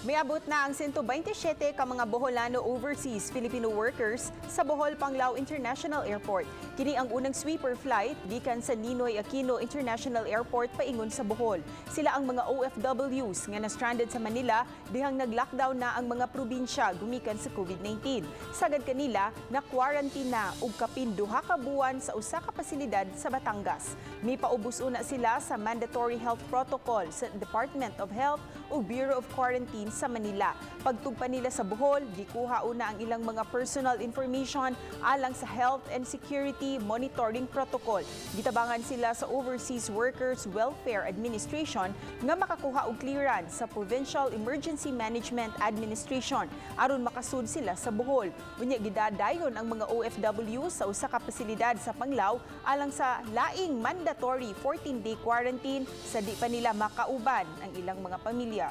May abot na ang 127 ka mga Boholano overseas Filipino workers sa Bohol Panglao International Airport. Kini ang unang sweeper flight gikan sa Ninoy Aquino International Airport paingon sa Bohol. Sila ang mga OFWs nga na-stranded sa Manila dihang nag-lockdown na ang mga probinsya gumikan sa COVID-19. Sagad kanila na quarantine na ug kapin duha ka buwan sa usa ka pasilidad sa Batangas. May paubos una sila sa mandatory health protocol sa Department of Health o Bureau of Quarantine sa Manila. Pagtugpa nila sa Bohol, gikuha una ang ilang mga personal information alang sa Health and Security Monitoring Protocol. Gitabangan sila sa Overseas Workers Welfare Administration nga makakuha og clearance sa Provincial Emergency Management Administration aron makasud sila sa Bohol. Unya gidadayon ang mga OFW sa usa ka pasilidad sa Panglao alang sa laing mandatory 14-day quarantine sa di pa nila makauban ang ilang mga pamilya.